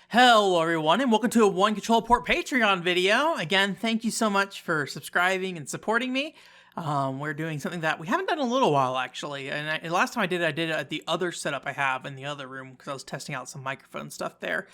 Hello everyone, and welcome to a One Control Port Patreon video. Again, thank you so much for subscribing and supporting me. We're doing something that we haven't done in a little while, actually. And last time I did it at the other setup I have in the other room because I was testing out some microphone stuff there.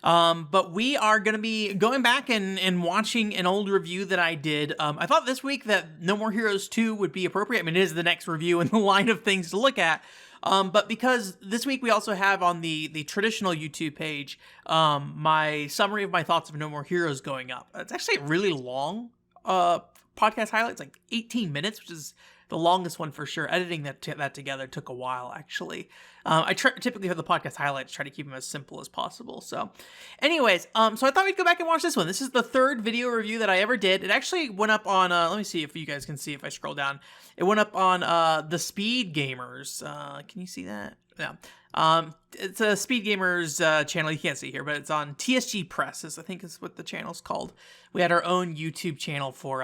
But we are going to be going back and watching an old review that I did. I thought this week that No More Heroes 2 would be appropriate. I mean, it is the next review in the line of things to look at. But because this week we also have on the traditional YouTube page, my summary of my thoughts of No More Heroes going up. It's actually a really long, podcast highlights, like 18 minutes, which is the longest one for sure. Editing that together took a while, actually. I typically have the podcast highlights, try to keep them as simple as possible. So anyways, so I thought we'd go back and watch this one. This is the third video review that I ever did. It actually went up on, let me see if you guys can see if I scroll down. It went up on the Speed Gamers. Can you see that? Yeah. It's a Speed Gamers channel. You can't see here, but it's on TSG Press, I think is what the channel's called. We had our own YouTube channel for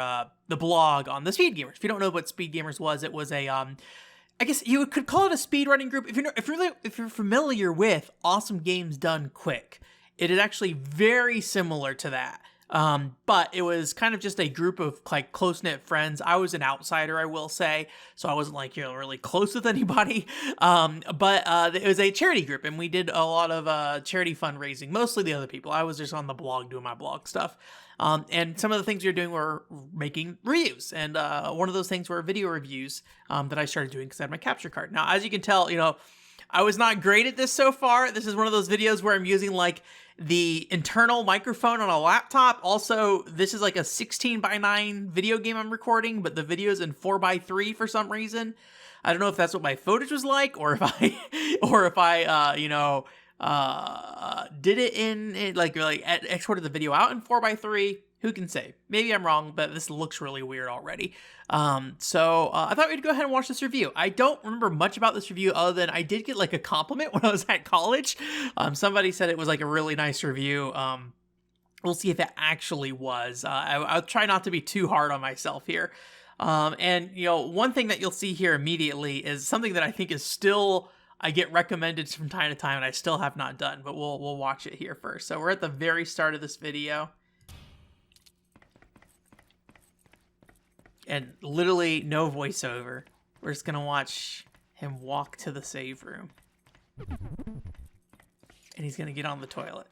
the blog on the Speed Gamers. If you don't know what Speed Gamers was, it was a I guess you could call it a speedrunning group. If you're familiar with Awesome Games Done Quick, it is actually very similar to that. But it was kind of just a group of like close-knit friends. I was an outsider, I will say, so I wasn't like, really close with anybody. But it was a charity group, and we did a lot of charity fundraising, mostly the other people. I was just on the blog doing my blog stuff. And some of the things we were doing were making reviews, and one of those things were video reviews that I started doing because I had my capture card. Now, as you can tell, I was not great at this so far. This is one of those videos where I'm using like the internal microphone on a laptop. Also, this is like a 16:9 video game I'm recording, but the video's in 4:3 for some reason. I don't know if that's what my footage was like, or if I, did it in like exported the video out in 4:3. Who can say? Maybe I'm wrong, but this looks really weird already. So I thought we'd go ahead and watch this review. I don't remember much about this review other than I did get like a compliment when I was at college. Somebody said it was like a really nice review. We'll see if it actually was. I'll try not to be too hard on myself here. And one thing that you'll see here immediately is something that I think is still, I get recommended from time to time and I still have not done, but we'll watch it here first. So we're at the very start of this video. And literally no voiceover. We're just gonna watch him walk to the save room. And he's gonna get on the toilet.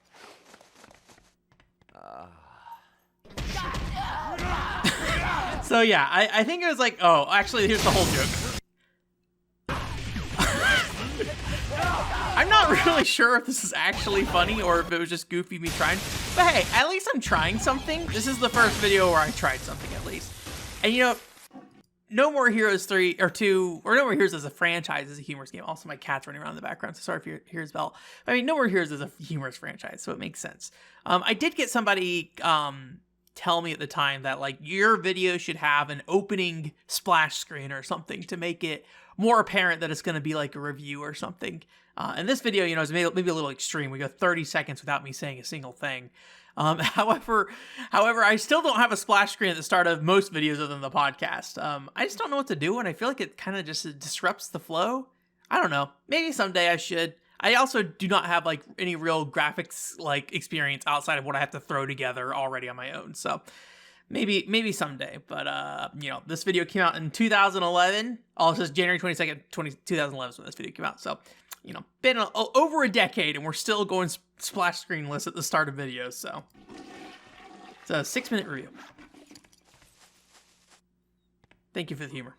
So yeah, I think it was like, oh, actually here's the whole joke. I'm not really sure if this is actually funny or if it was just goofy me trying. But hey, at least I'm trying something. This is the first video where I tried something at least. And No More Heroes 3 or 2, or No More Heroes as a franchise is a humorous game. Also, my cat's running around in the background, so sorry if you hear his bell. I mean, No More Heroes is a humorous franchise, so it makes sense. I did get somebody tell me at the time that like your video should have an opening splash screen or something to make it more apparent that it's going to be like a review or something. And this video, is maybe a little extreme. We go 30 seconds without me saying a single thing. However, I still don't have a splash screen at the start of most videos other than the podcast. I just don't know what to do, and I feel like it kind of just disrupts the flow. I don't know. Maybe someday I should. I also do not have like any real graphics like experience outside of what I have to throw together already on my own. So maybe someday. But this video came out in 2011. Also, says January 22nd, 2011 is when this video came out. So been over a decade, and we're still going splash screenless at the start of videos, so it's a 6-minute review. Thank you for the humor.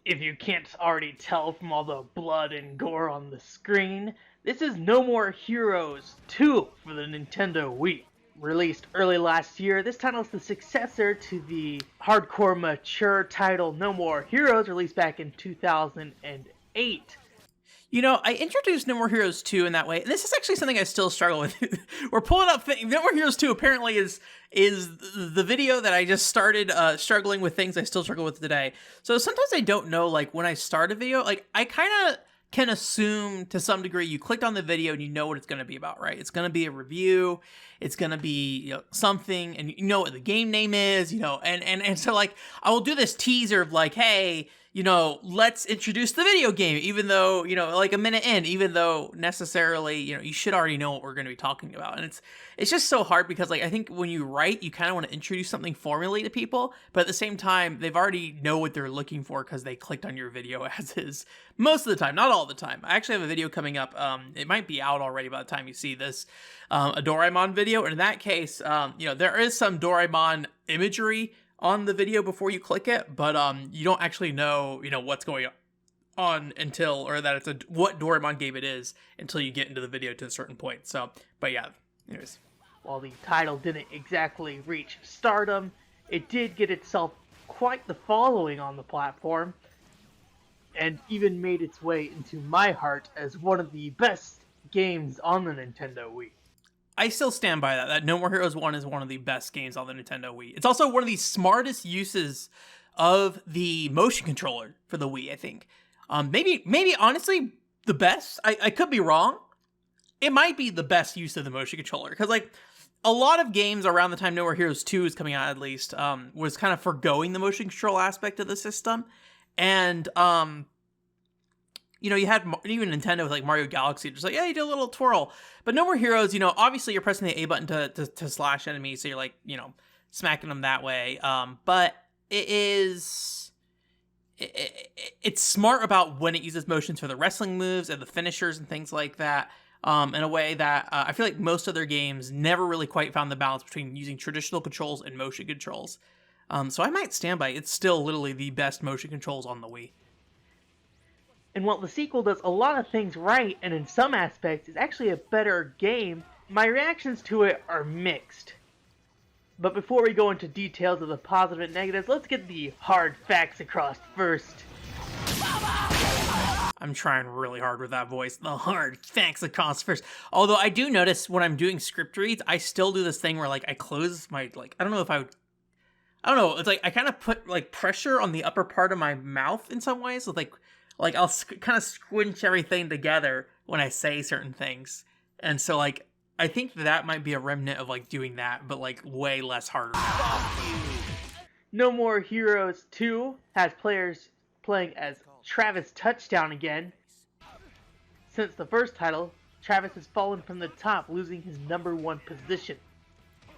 If you can't already tell from all the blood and gore on the screen, this is No More Heroes 2 for the Nintendo Wii. Released early last year, this title is the successor to the hardcore mature title No More Heroes, released back in 2008. I introduced No More Heroes 2 in that way, and this is actually something I still struggle with. We're pulling up No More Heroes 2 apparently is the video that I just started struggling with things I still struggle with today. So sometimes I don't know, like, when I start a video, like, I kind of can assume to some degree you clicked on the video and you know what it's going to be about, right? It's going to be a review. It's going to be something, and you know what the game name is, and so like I will do this teaser of like, hey, let's introduce the video game, even though, like a minute in, even though necessarily, you should already know what we're going to be talking about. And it's just so hard because, like, I think when you write, you kind of want to introduce something formally to people, but at the same time, they've already know what they're looking for because they clicked on your video as is most of the time, not all the time. I actually have a video coming up. It might be out already by the time you see this, a Doraemon video. And in that case, there is some Doraemon imagery on the video before you click it, but you don't actually know what's going on until, or that it's what Doraemon game it is, until you get into the video to a certain point. So, but yeah, anyways. While the title didn't exactly reach stardom, it did get itself quite the following on the platform, and even made its way into my heart as one of the best games on the Nintendo Wii. I still stand by that No More Heroes 1 is one of the best games on the Nintendo Wii. It's also one of the smartest uses of the motion controller for the Wii, I think. Maybe honestly, the best. I could be wrong. It might be the best use of the motion controller. Because, like, a lot of games around the time No More Heroes 2 is coming out, at least, was kind of forgoing the motion control aspect of the system. And, you had even Nintendo with like Mario Galaxy, just like, yeah, you do a little twirl. But No More Heroes, obviously you're pressing the A button to slash enemies, so you're like, smacking them that way. But it's smart about when it uses motions for the wrestling moves and the finishers and things like that. In a way that I feel like most other games never really quite found the balance between using traditional controls and motion controls. So I might stand by it's still literally the best motion controls on the Wii. And while the sequel does a lot of things right, and in some aspects is actually a better game, my reactions to it are mixed. But before we go into details of the positive and negatives, let's get the hard facts across first. I'm trying really hard with that voice. The hard facts across first. Although I do notice when I'm doing script reads, I still do this thing where, like, I close my, like, I don't know if I would, I don't know, it's like I kind of put, like, pressure on the upper part of my mouth in some ways, with, like I'll kind of squinch everything together when I say certain things. And so, like, I think that might be a remnant of, like, doing that, but, like, way less harder. No More Heroes 2 has players playing as Travis Touchdown again. Since the first title, Travis has fallen from the top, losing his number 1 position.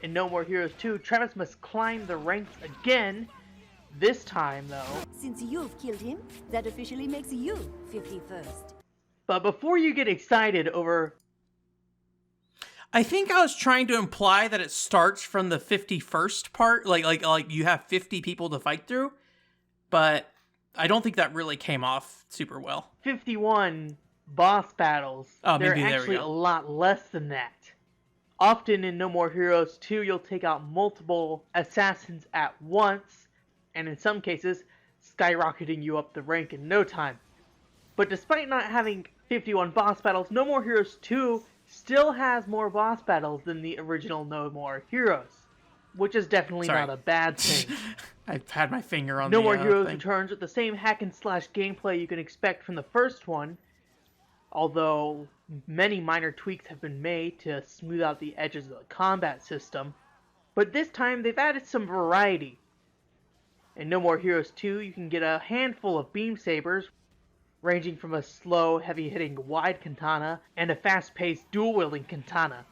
In No More Heroes 2, Travis must climb the ranks again. This time, though, since you've killed him, that officially makes you 51st. But before you get excited over... I think I was trying to imply that it starts from the 51st part, like you have 50 people to fight through, but I don't think that really came off super well. 51 boss battles. Oh, They're maybe actually a lot less than that. Often in No More Heroes 2, you'll take out multiple assassins at once, and in some cases, skyrocketing you up the rank in no time. But despite not having 51 boss battles, No More Heroes 2 still has more boss battles than the original No More Heroes, which is definitely not a bad thing. I've had my finger on No the More Heroes thing. returns with the same hack and slash gameplay you can expect from the first one, although many minor tweaks have been made to smooth out the edges of the combat system. But this time they've added some variety. In No More Heroes 2, you can get a handful of beam sabers, ranging from a slow, heavy-hitting wide katana and a fast-paced dual-wielding katana.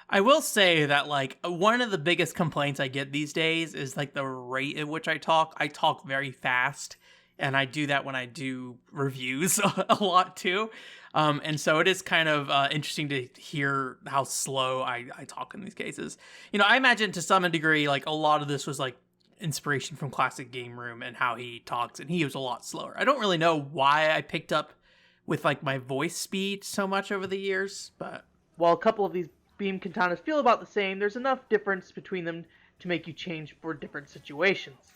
I will say that, like, one of the biggest complaints I get these days is, like, the rate at which I talk. I talk very fast, and I do that when I do reviews a lot, too. And so it is kind of interesting to hear how slow I talk in these cases. I imagine to some degree, like, a lot of this was, like, inspiration from Classic Game Room and how he talks, and he was a lot slower. I don't really know why I picked up with, like, my voice speed so much over the years, but... While a couple of these beam katanas feel about the same, there's enough difference between them to make you change for different situations.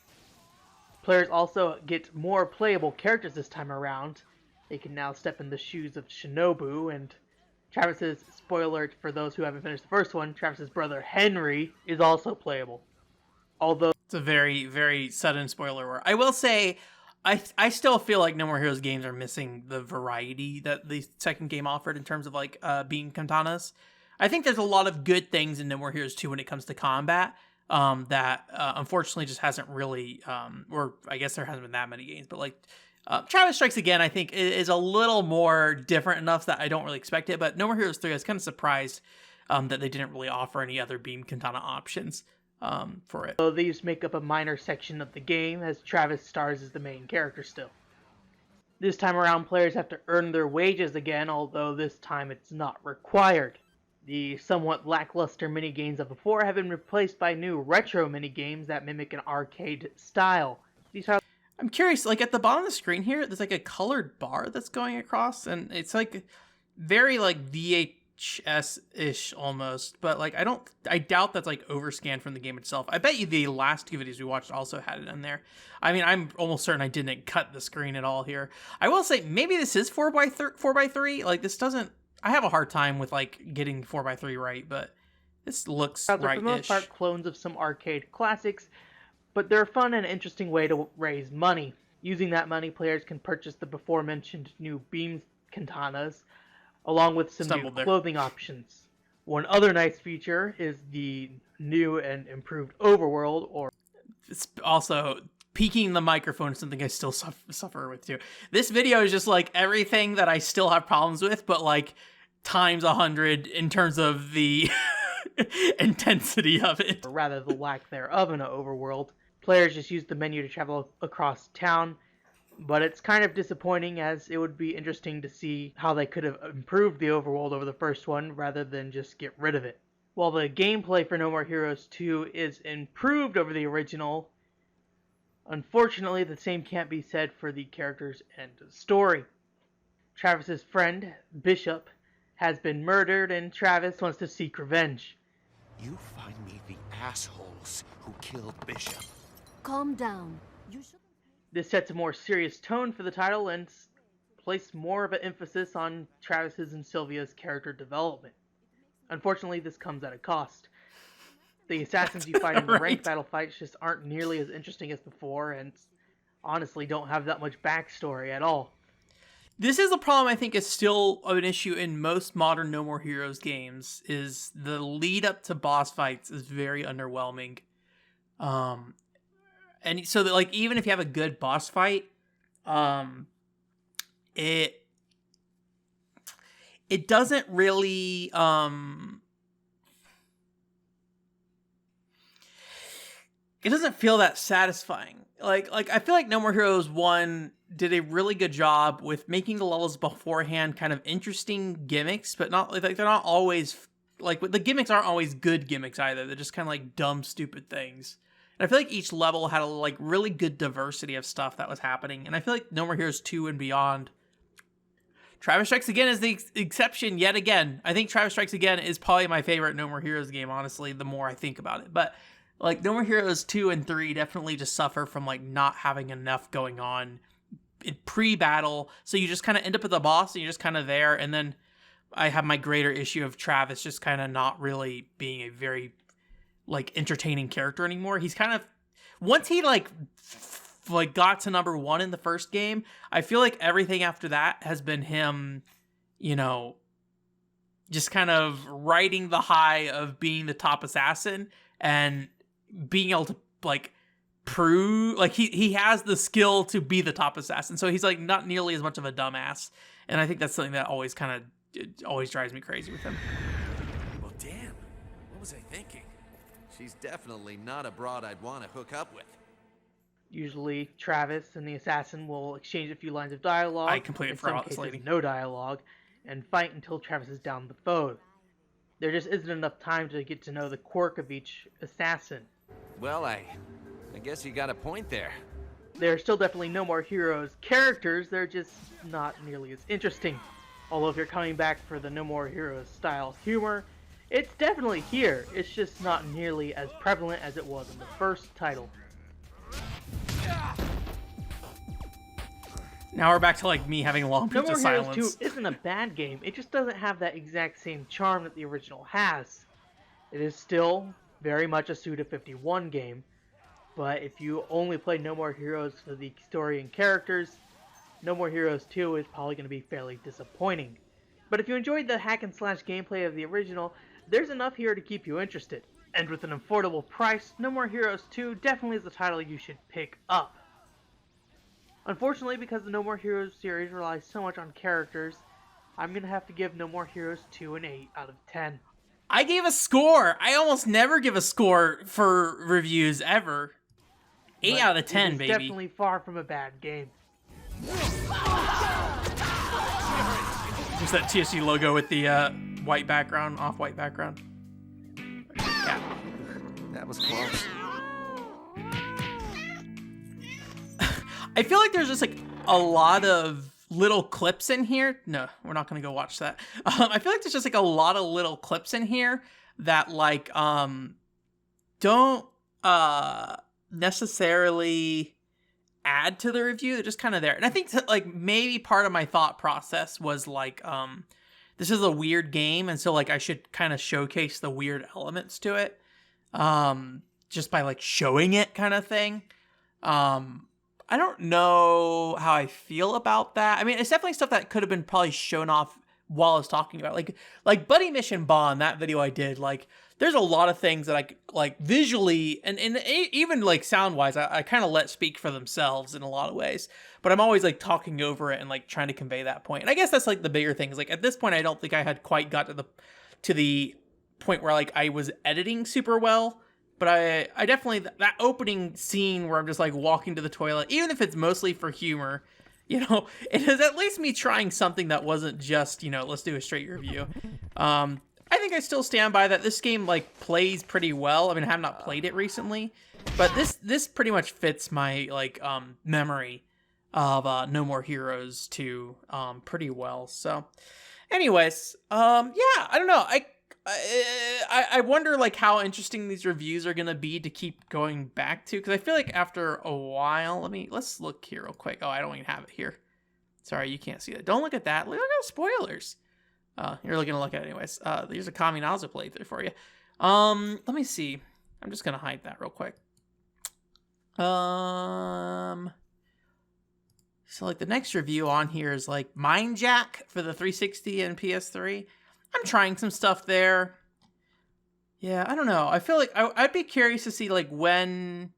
Players also get more playable characters this time around. They can now step in the shoes of Shinobu, and Travis's, spoiler alert for those who haven't finished the first one, Travis's brother Henry is also playable. Although it's a very, very sudden spoiler word. I will say, I still feel like No More Heroes games are missing the variety that the second game offered in terms of, like, beam katanas. I think there's a lot of good things in No More Heroes 2 when it comes to combat. that unfortunately just hasn't really, or I guess there hasn't been that many games, but like Travis Strikes Again, I think is a little more different enough that I don't really expect it. But No More Heroes 3, I was kind of surprised that they didn't really offer any other beam katana options for it. So these make up a minor section of the game, as Travis stars as the main character still. This time around, players have to earn their wages again, although this time it's not required. The somewhat lackluster minigames of before have been replaced by new retro minigames that mimic an arcade style. These are I'm curious, like at the bottom of the screen here, there's like a colored bar that's going across, and it's like very like VHS-ish almost, but like I doubt that's like overscanned from the game itself. I bet you the last two videos we watched also had it in there. I mean, I'm almost certain I didn't cut the screen at all here. I will say maybe this is 4x3. Like this doesn't. I have a hard time with like getting 4x3 right, but this looks for the most right-ish. part clones of some arcade classics, but they're a fun and interesting way to raise money. Using that money, players can purchase the before-mentioned new beam katanas, along with some new clothing options. One other nice feature is the new and improved overworld, or it's also peaking the microphone is something I still suffer with too. This video is just like everything that I still have problems with, but like times 100 in terms of the intensity of it. or rather the lack thereof in an overworld. Players just use the menu to travel across town, but it's kind of disappointing, as it would be interesting to see how they could have improved the overworld over the first one rather than just get rid of it. While the gameplay for No More Heroes 2 is improved over the original, unfortunately the same can't be said for the characters and the story. Travis's friend, Bishop, has been murdered, and Travis wants to seek revenge. You find me the assholes who killed Bishop. Calm down. You shouldn't. This sets a more serious tone for the title and placed more of an emphasis on Travis's and Sylvia's character development. Unfortunately, this comes at a cost. The assassins you fight in the ranked battle fights just aren't nearly as interesting as before, and honestly don't have that much backstory at all. This is a problem I think is still an issue in most modern No More Heroes games, is the lead up to boss fights is very underwhelming. And so that like even if you have a good boss fight, it doesn't really it doesn't feel that satisfying. Like I feel like No More Heroes 1 did a really good job with making the levels beforehand kind of interesting gimmicks, but not like they're not always like the gimmicks aren't always good gimmicks either. They're just kind of like dumb, stupid things. And I feel like each level had a like really good diversity of stuff that was happening. And I feel like No More Heroes 2 and beyond, Travis Strikes Again is the exception yet again. I think Travis Strikes Again is probably my favorite No More Heroes game, honestly, the more I think about it. But like No More Heroes 2 and 3 definitely just suffer from like not having enough going on in pre-battle. So you just kind of end up at the boss and you're just kind of there. And then I have my greater issue of Travis just kind of not really being a very like entertaining character anymore. He's kind of, once he like got to number 1 in the first game, I feel like everything after that has been him, you know, just kind of riding the high of being the top assassin and being able to like prove like he has the skill to be the top assassin. So he's like not nearly as much of a dumbass. And I think that's something that always drives me crazy with him. Well, damn. What was I thinking? She's definitely not a broad I'd want to hook up with. Usually, Travis and the assassin will exchange a few lines of dialogue. I completely forgot this cases, lady. no dialogue, and fight until Travis is down the foe. There just isn't enough time to get to know the quirk of each assassin. Well, I guess you got a point there. There are still definitely No More Heroes characters, they're just not nearly as interesting. Although if you're coming back for the No More Heroes style humor, it's definitely here. It's just not nearly as prevalent as it was in the first title. Now we're back to like me having long No periods More of Heroes silence. 2 isn't a bad game, it just doesn't have that exact same charm that the original has. It is still very much a Suda 51 game, but if you only play No More Heroes for the story and characters, No More Heroes 2 is probably going to be fairly disappointing. But if you enjoyed the hack and slash gameplay of the original, there's enough here to keep you interested. And with an affordable price, No More Heroes 2 definitely is a title you should pick up. Unfortunately, because the No More Heroes series relies so much on characters, I'm gonna have to give No More Heroes 2 an 8 out of 10. I gave a score. I almost never give a score for reviews ever. 8 But out of 10, it is baby. definitely far from a bad game. Just that TSG logo with the white background, off-white background. Yeah. That was close. I feel like there's just like a lot of little clips in here. No, we're not gonna go watch that. I feel like there's just like a lot of little clips in here that like don't necessarily add to the review. They're just kind of there. And I think that, like, maybe part of my thought process was like this is a weird game, and so like I should kind of showcase the weird elements to it just by like showing it, kind of thing. I don't know how I feel about that. I mean, it's definitely stuff that could have been probably shown off while I was talking about, like Buddy Mission Bond, that video I did. Like, there's a lot of things that I like visually and even like sound wise, I kind of let speak for themselves in a lot of ways. But I'm always like talking over it and like trying to convey that point. And I guess that's like the bigger thing. Is like at this point, I don't think I had quite got to the point where like I was editing super well. But I definitely, that opening scene where I'm just like walking to the toilet, even if it's mostly for humor, you know, it is at least me trying something that wasn't just, you know, let's do a straight review. I think I still stand by that. This game like plays pretty well. I mean, I have not played it recently, but this pretty much fits my like memory of No More Heroes 2 pretty well. So anyways, yeah, I don't know. I wonder like how interesting these reviews are gonna be to keep going back to, because I feel like after a while, let's look here real quick. Oh, I don't even have it here. Sorry, you can't see that. Don't look at that. Look at spoilers. You're gonna look at it anyways. Here's a Kaminaza playthrough for you. Let me see. I'm just gonna hide that real quick. So like the next review on here is like Mind Jack for the 360 and PS3. I'm trying some stuff there. Yeah, I don't know. I feel like I'd be curious to see like when.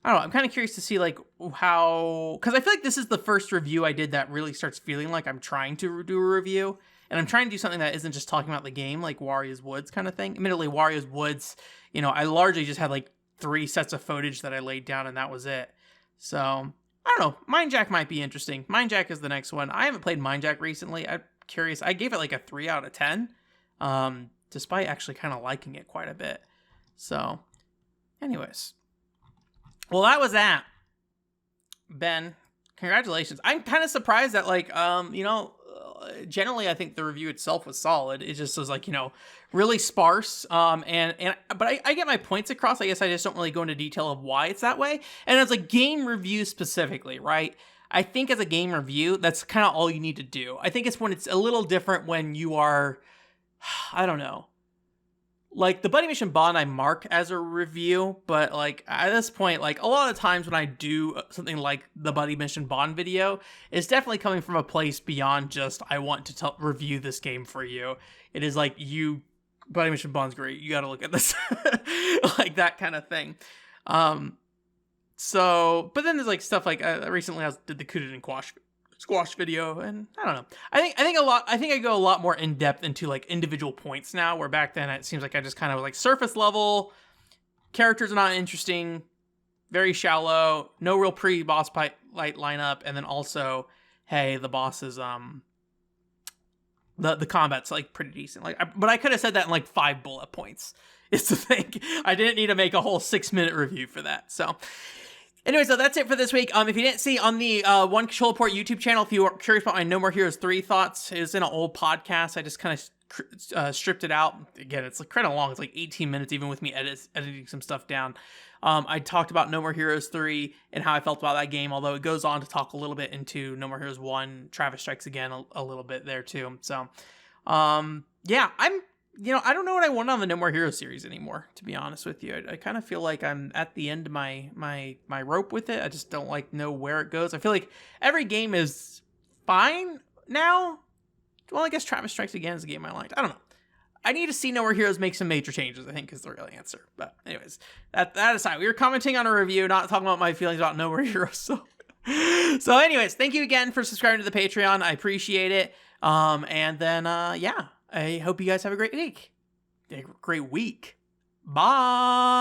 I don't know. I'm kind of curious to see like how, because I feel like this is the first review I did that really starts feeling like I'm trying to do a review, and I'm trying to do something that isn't just talking about the game, like Wario's Woods kind of thing. Admittedly, Wario's Woods, you know, I largely just had like 3 sets of footage that I laid down, and that was it. So I don't know. Mind Jack might be interesting. Mind Jack is the next one. I haven't played Mind Jack recently. I'm curious. I gave it like a 3 out of 10, despite actually kind of liking it quite a bit. So, anyways. Well, that was that. Ben, congratulations. I'm kind of surprised that, like, you know, generally I think the review itself was solid. It just was like, you know, really sparse. But I get my points across. I guess I just don't really go into detail of why it's that way. And as a game review specifically, right? I think as a game review, that's kind of all you need to do. I think it's when it's a little different when you are, I don't know. Like, the Buddy Mission Bond I mark as a review, but, like, at this point, like, a lot of times when I do something like the Buddy Mission Bond video, it's definitely coming from a place beyond just, I want to review this game for you. It is like, Buddy Mission Bond's great, you gotta look at this. Like, that kind of thing. So, but then there's, like, stuff like, recently I did the Kuden and Squash video, and I don't know. I think I go a lot more in depth into like individual points now, where back then it seems like I just kind of like surface level. Characters are not interesting, very shallow, no real pre-boss fight lineup, and then also, hey, the boss is the combat's like pretty decent. But I could have said that in like 5 bullet points. Is the thing. I didn't need to make a whole 6-minute review for that. So. Anyway, so that's it for this week. If you didn't see on the One Control Port YouTube channel, if you are curious about my No More Heroes 3 thoughts, it was in an old podcast. I just kind of stripped it out. Again, it's like kind of long. It's like 18 minutes, even with me editing some stuff down. I talked about No More Heroes 3 and how I felt about that game, although it goes on to talk a little bit into No More Heroes 1, Travis Strikes Again a little bit there too. So, yeah, I don't know what I want on the No More Heroes series anymore, to be honest with you. I kind of feel like I'm at the end of my rope with it. I just don't know where it goes. I feel like every game is fine now. Well, I guess Travis Strikes Again is a game I liked. I don't know. I need to see No More Heroes make some major changes, I think is the real answer. But anyways, that aside, we were commenting on a review, not talking about my feelings about No More Heroes. So anyways, thank you again for subscribing to the Patreon. I appreciate it. And then, yeah, I hope you guys have a great week. Bye.